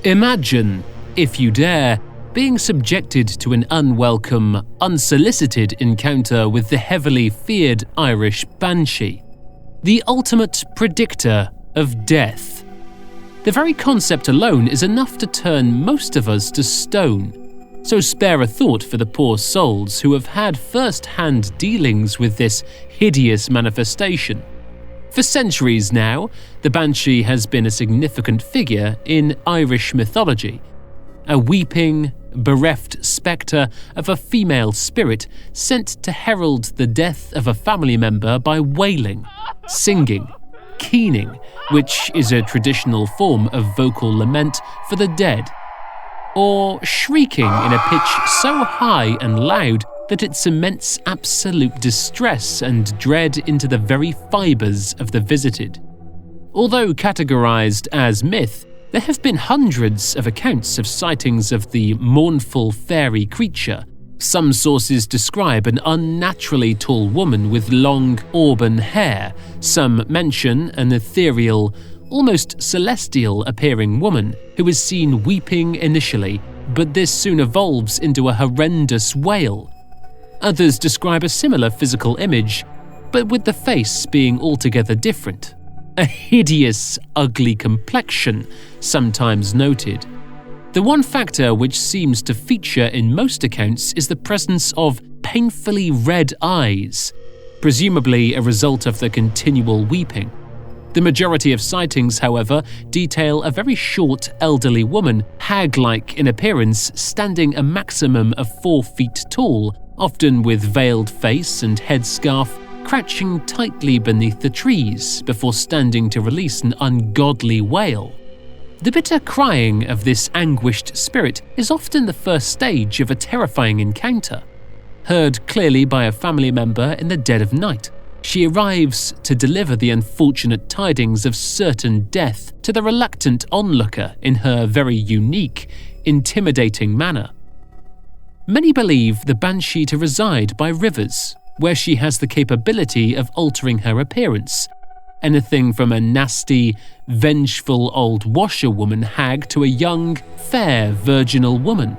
Imagine, if you dare, being subjected to an unwelcome, unsolicited encounter with the heavily feared Irish Banshee, the ultimate predictor of death. The very concept alone is enough to turn most of us to stone, so spare a thought for the poor souls who have had first-hand dealings with this hideous manifestation. For centuries now, the Banshee has been a significant figure in Irish mythology, a weeping, bereft spectre of a female spirit sent to herald the death of a family member by wailing, singing, keening, which is a traditional form of vocal lament for the dead, or shrieking in a pitch so high and loud that it cements absolute distress and dread into the very fibres of the visited. Although categorized as myth, there have been hundreds of accounts of sightings of the mournful fairy creature. Some sources describe an unnaturally tall woman with long auburn hair. Some mention an ethereal, almost celestial-appearing woman who is seen weeping initially, but this soon evolves into a horrendous wail. Others describe a similar physical image, but with the face being altogether different. A hideous, ugly complexion, sometimes noted. The one factor which seems to feature in most accounts is the presence of painfully red eyes, presumably a result of the continual weeping. The majority of sightings, however, detail a very short, elderly woman, hag-like in appearance, standing a maximum of 4 feet tall, often with veiled face and headscarf, crouching tightly beneath the trees before standing to release an ungodly wail. The bitter crying of this anguished spirit is often the first stage of a terrifying encounter. Heard clearly by a family member in the dead of night, she arrives to deliver the unfortunate tidings of certain death to the reluctant onlooker in her very unique, intimidating manner. Many believe the Banshee to reside by rivers, where she has the capability of altering her appearance. Anything from a nasty, vengeful old washerwoman hag to a young, fair virginal woman.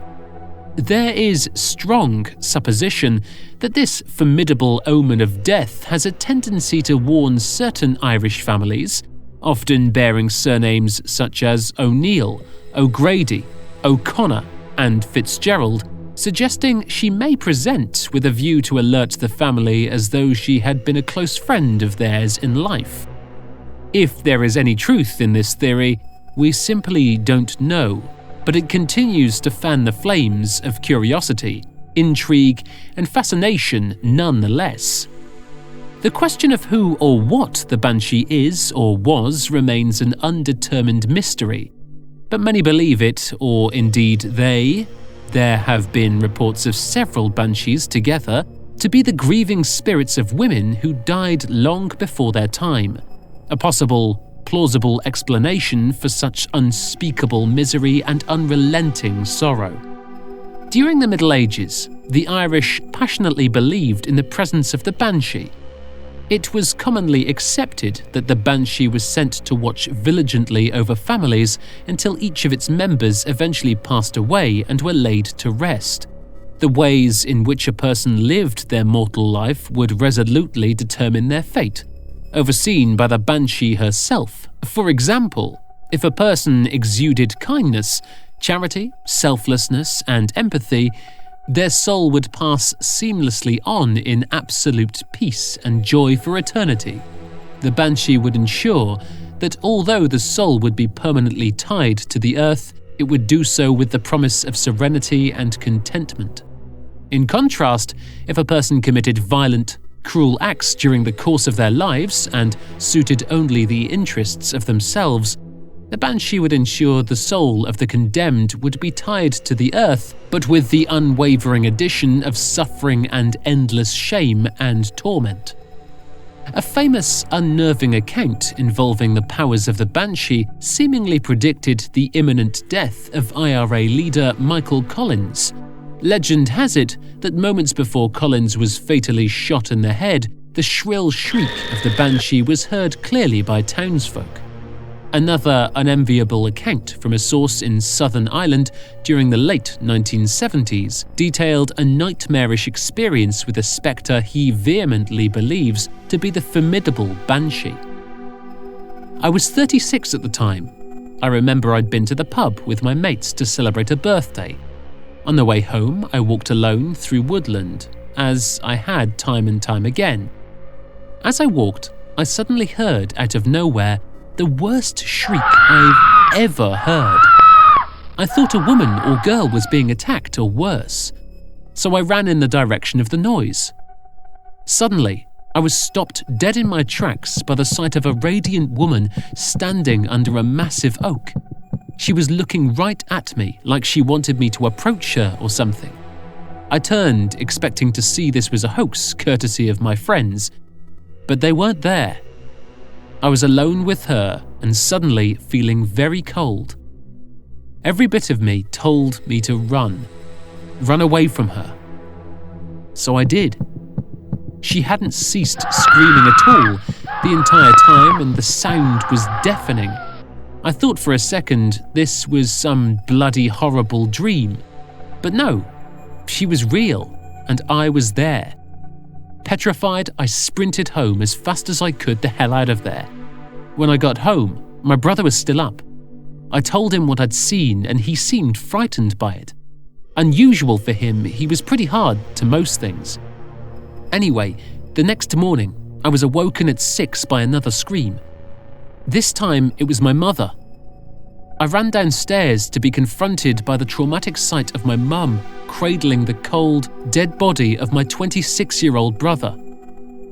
There is strong supposition that this formidable omen of death has a tendency to warn certain Irish families, often bearing surnames such as O'Neill, O'Grady, O'Connor, and Fitzgerald, suggesting she may present with a view to alert the family as though she had been a close friend of theirs in life. If there is any truth in this theory, we simply don't know, but it continues to fan the flames of curiosity, intrigue, and fascination nonetheless. The question of who or what the Banshee is or was remains an undetermined mystery, but many believe it, or indeed they. There have been reports of several Banshees together to be the grieving spirits of women who died long before their time, a possible, plausible explanation for such unspeakable misery and unrelenting sorrow. During the Middle Ages, the Irish passionately believed in the presence of the Banshee. It was commonly accepted that the Banshee was sent to watch vigilantly over families until each of its members eventually passed away and were laid to rest. The ways in which a person lived their mortal life would resolutely determine their fate, overseen by the Banshee herself. For example, if a person exuded kindness, charity, selflessness, and empathy, their soul would pass seamlessly on in absolute peace and joy for eternity. The Banshee would ensure that although the soul would be permanently tied to the earth, it would do so with the promise of serenity and contentment. In contrast, if a person committed violent, cruel acts during the course of their lives and suited only the interests of themselves, the Banshee would ensure the soul of the condemned would be tied to the earth, but with the unwavering addition of suffering and endless shame and torment. A famous, unnerving account involving the powers of the Banshee seemingly predicted the imminent death of IRA leader Michael Collins. Legend has it that moments before Collins was fatally shot in the head, the shrill shriek of the Banshee was heard clearly by townsfolk. Another unenviable account from a source in Southern Ireland during the late 1970s detailed a nightmarish experience with a spectre he vehemently believes to be the formidable Banshee. I was 36 at the time. I remember I'd been to the pub with my mates to celebrate a birthday. On the way home, I walked alone through woodland, as I had time and time again. As I walked, I suddenly heard out of nowhere the worst shriek I've ever heard. I thought a woman or girl was being attacked or worse, so I ran in the direction of the noise. Suddenly, I was stopped dead in my tracks by the sight of a radiant woman standing under a massive oak. She was looking right at me like she wanted me to approach her or something. I turned, expecting to see this was a hoax courtesy of my friends, but they weren't there. I was alone with her and suddenly feeling very cold. Every bit of me told me to run away from her. So I did. She hadn't ceased screaming at all the entire time, and the sound was deafening. I thought for a second this was some bloody horrible dream. But no, she was real, and I was there. Petrified, I sprinted home as fast as I could the hell out of there. When I got home, my brother was still up. I told him what I'd seen, and he seemed frightened by it. Unusual for him, he was pretty hard to most things. Anyway, the next morning, I was awoken at 6 by another scream. This time, it was my mother. I ran downstairs to be confronted by the traumatic sight of my mum cradling the cold, dead body of my 26-year-old brother.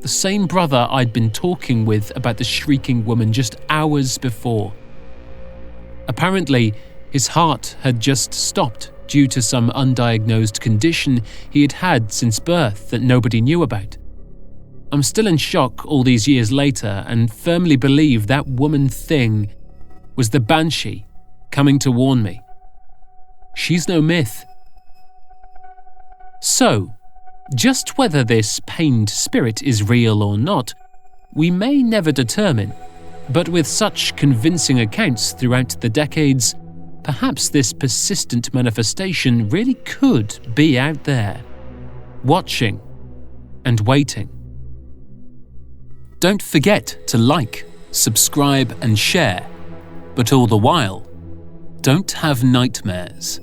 The same brother I'd been talking with about the shrieking woman just hours before. Apparently, his heart had just stopped due to some undiagnosed condition he had had since birth that nobody knew about. I'm still in shock all these years later and firmly believe that woman thing was the Banshee coming to warn me. She's no myth. So, just whether this pained spirit is real or not, we may never determine, but with such convincing accounts throughout the decades, perhaps this persistent manifestation really could be out there, watching and waiting. Don't forget to like, subscribe and share, but all the while, don't have nightmares.